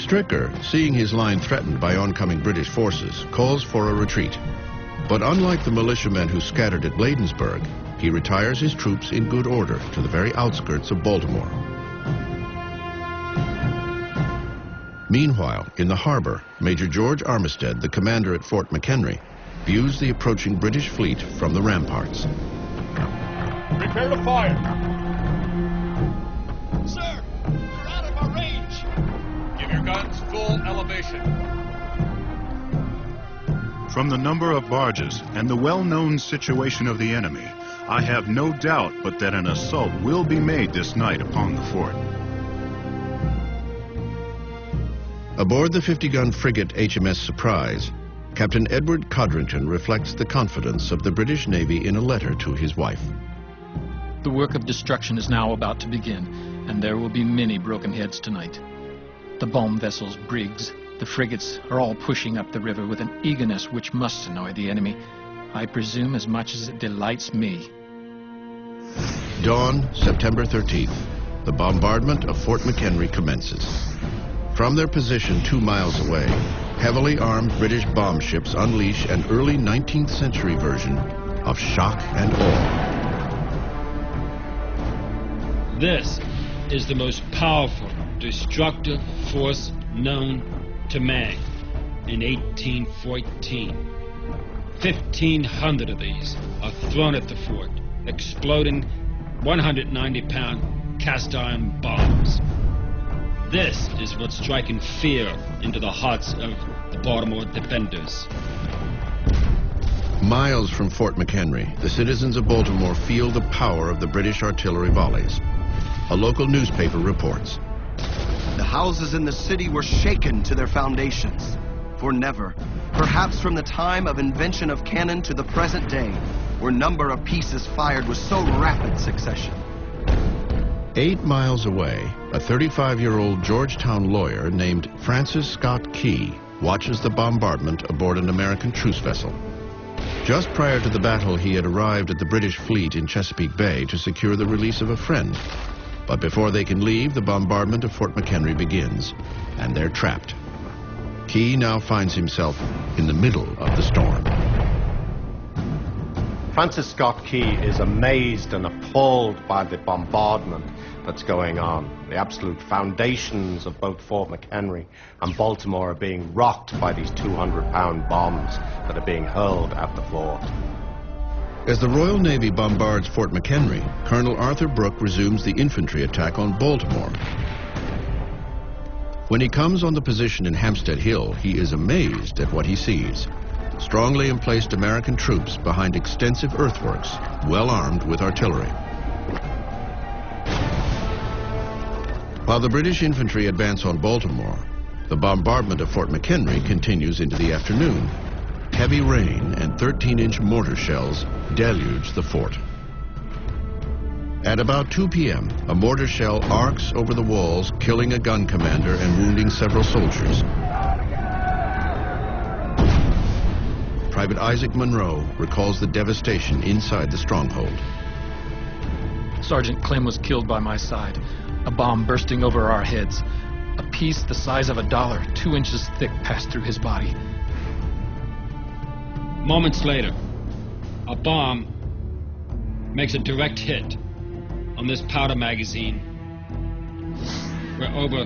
Stricker, seeing his line threatened by oncoming British forces, calls for a retreat. But unlike the militiamen who scattered at Bladensburg, he retires his troops in good order to the very outskirts of Baltimore. Meanwhile, in the harbor, Major George Armistead, the commander at Fort McHenry, views the approaching British fleet from the ramparts. Prepare to fire! Sir, you're out of our range! Give your guns full elevation. From the number of barges and the well-known situation of the enemy, I have no doubt but that an assault will be made this night upon the fort. Aboard the 50-gun frigate HMS Surprise, Captain Edward Codrington reflects the confidence of the British Navy in a letter to his wife. The work of destruction is now about to begin, and there will be many broken heads tonight. The bomb vessels, brigs, the frigates are all pushing up the river with an eagerness which must annoy the enemy, I presume as much as it delights me. Dawn, September 13th. The bombardment of Fort McHenry commences. From their position 2 miles away, heavily armed British bomb ships unleash an early 19th century version of shock and awe. This is the most powerful destructive force known to man in 1814. 1,500 of these are thrown at the fort, exploding 190-pound cast-iron bombs. This is what's striking fear into the hearts of the Baltimore defenders. Miles from Fort McHenry, the citizens of Baltimore feel the power of the British artillery volleys. A local newspaper reports. The houses in the city were shaken to their foundations. For never, perhaps from the time of invention of cannon to the present day, were number of pieces fired with so rapid succession. 8 miles away, a 35-year-old Georgetown lawyer named Francis Scott Key watches the bombardment aboard an American truce vessel. Just prior to the battle, he had arrived at the British fleet in Chesapeake Bay to secure the release of a friend. But before they can leave, the bombardment of Fort McHenry begins, and they're trapped. Key now finds himself in the middle of the storm. Francis Scott Key is amazed and appalled by the bombardment that's going on. The absolute foundations of both Fort McHenry and Baltimore are being rocked by these 200-pound bombs that are being hurled at the fort. As the Royal Navy bombards Fort McHenry, Colonel Arthur Brooke resumes the infantry attack on Baltimore. When he comes on the position in Hampstead Hill, he is amazed at what he sees. Strongly emplaced American troops behind extensive earthworks, well armed with artillery. While the British infantry advance on Baltimore, the bombardment of Fort McHenry continues into the afternoon. Heavy rain and 13-inch mortar shells deluge the fort. At about 2 p.m., a mortar shell arcs over the walls, killing a gun commander and wounding several soldiers. Private Isaac Monroe recalls the devastation inside the stronghold. Sergeant Clem was killed by my side, a bomb bursting over our heads. A piece the size of $1, 2 inches thick, passed through his body. Moments later, a bomb makes a direct hit on this powder magazine where over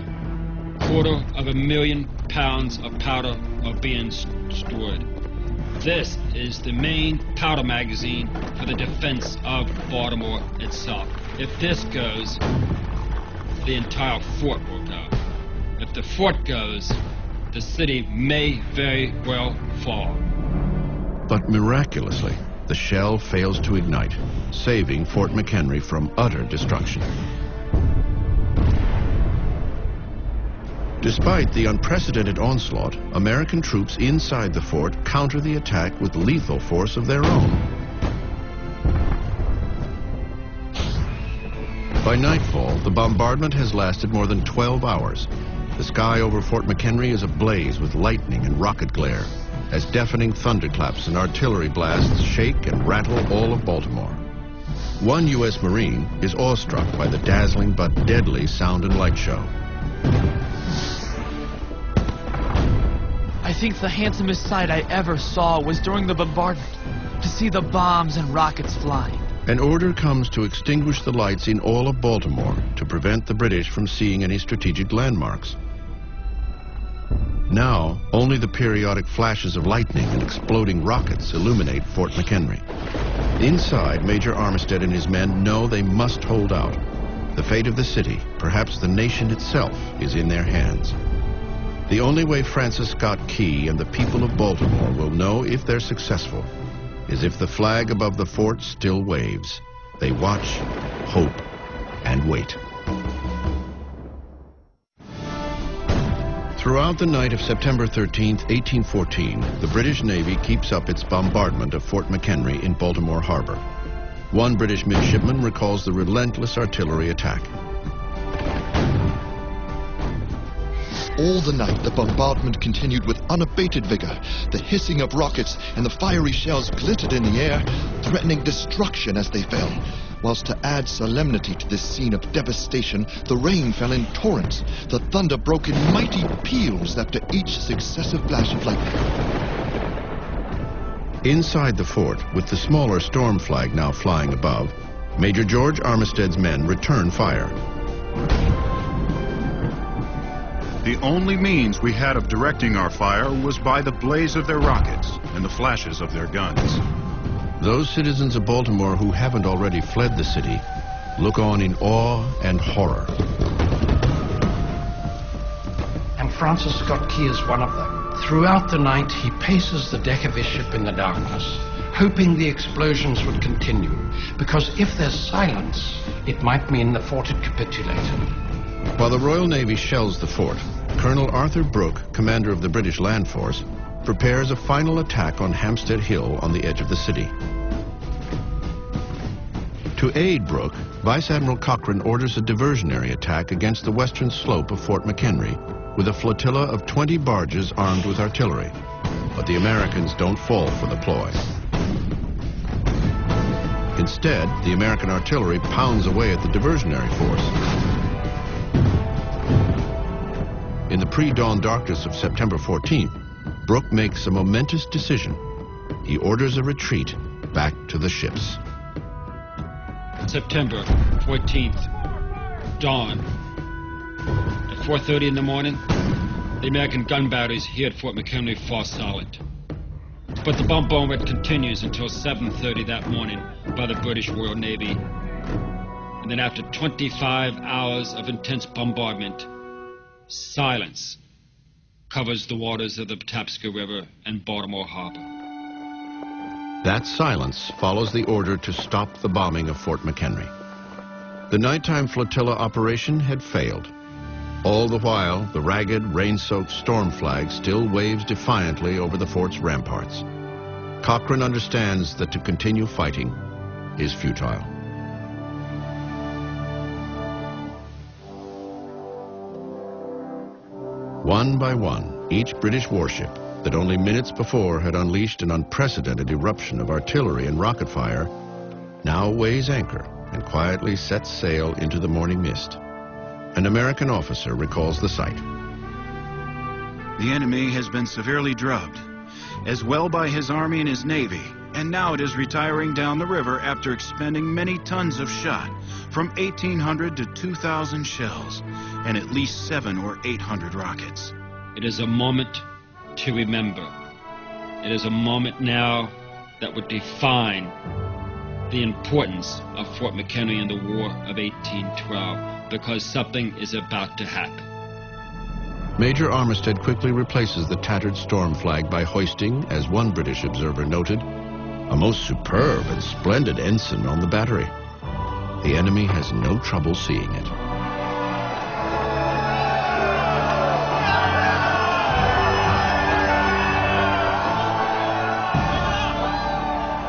250,000 pounds of powder are being stored. This is the main powder magazine for the defense of Baltimore itself. If this goes, the entire fort will go. If the fort goes, the city may very well fall. But miraculously, the shell fails to ignite, saving Fort McHenry from utter destruction. Despite the unprecedented onslaught, American troops inside the fort counter the attack with lethal force of their own. By nightfall, the bombardment has lasted more than 12 hours. The sky over Fort McHenry is ablaze with lightning and rocket glare, as deafening thunderclaps and artillery blasts shake and rattle all of Baltimore. One U.S. Marine is awestruck by the dazzling but deadly sound and light show. think the handsomest sight I ever saw was during the bombardment, to see the bombs and rockets flying. An order comes to extinguish the lights in all of Baltimore to prevent the British from seeing any strategic landmarks. Now, only the periodic flashes of lightning and exploding rockets illuminate Fort McHenry. Inside, Major Armistead and his men know they must hold out. The fate of the city, perhaps the nation itself, is in their hands. The only way Francis Scott Key and the people of Baltimore will know if they're successful is if the flag above the fort still waves. They watch, hope, and wait. Throughout the night of September 13th, 1814, the British Navy keeps up its bombardment of Fort McHenry in Baltimore Harbor. One British midshipman recalls the relentless artillery attack. All the night, the bombardment continued with unabated vigor. The hissing of rockets and the fiery shells glittered in the air, threatening destruction as they fell. Whilst to add solemnity to this scene of devastation, the rain fell in torrents. The thunder broke in mighty peals after each successive flash of lightning. Inside the fort, with the smaller storm flag now flying above, Major George Armistead's men return fire. The only means we had of directing our fire was by the blaze of their rockets and the flashes of their guns. Those citizens of Baltimore who haven't already fled the city look on in awe and horror. And Francis Scott Key is one of them. Throughout the night, he paces the deck of his ship in the darkness, hoping the explosions would continue, because if there's silence, it might mean the fort had capitulated. While the Royal Navy shells the fort, Colonel Arthur Brooke, commander of the British Land Force, prepares a final attack on Hampstead Hill on the edge of the city. To aid Brooke, Vice Admiral Cochrane orders a diversionary attack against the western slope of Fort McHenry with a flotilla of 20 barges armed with artillery. But the Americans don't fall for the ploy. Instead, the American artillery pounds away at the diversionary force. In the pre-dawn darkness of September 14th, Brooke makes a momentous decision. He orders a retreat back to the ships. September 14th, dawn. At 4:30 in the morning, the American gun batteries here at Fort McHenry fall silent. But the bombardment continues until 7:30 that morning by the British Royal Navy. And then after 25 hours of intense bombardment, silence covers the waters of the Patapsco River and Baltimore Harbor. That silence follows the order to stop the bombing of Fort McHenry. The nighttime flotilla operation had failed. All the while, the ragged, rain-soaked storm flag still waves defiantly over the fort's ramparts. Cochrane understands that to continue fighting is futile. One by one, each British warship that only minutes before had unleashed an unprecedented eruption of artillery and rocket fire now weighs anchor and quietly sets sail into the morning mist. An American officer recalls the sight. The enemy has been severely drubbed, as well by his army and his navy, and now it is retiring down the river after expending many tons of shot, from 1,800 to 2,000 shells, and at least 700 or 800 rockets. It is a moment to remember. It is a moment now that would define the importance of Fort McHenry in the War of 1812, because something is about to happen. Major Armistead quickly replaces the tattered storm flag by hoisting, as one British observer noted, a most superb and splendid ensign on the battery. The enemy has no trouble seeing it.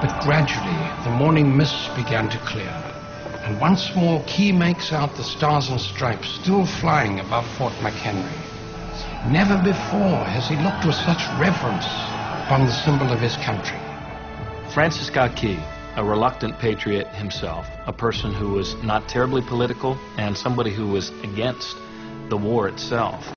But gradually, the morning mists began to clear, and once more Key makes out the stars and stripes still flying above Fort McHenry. Never before has he looked with such reverence upon the symbol of his country. Francis Scott Key, a reluctant patriot himself, a person who was not terribly political, and somebody who was against the war itself.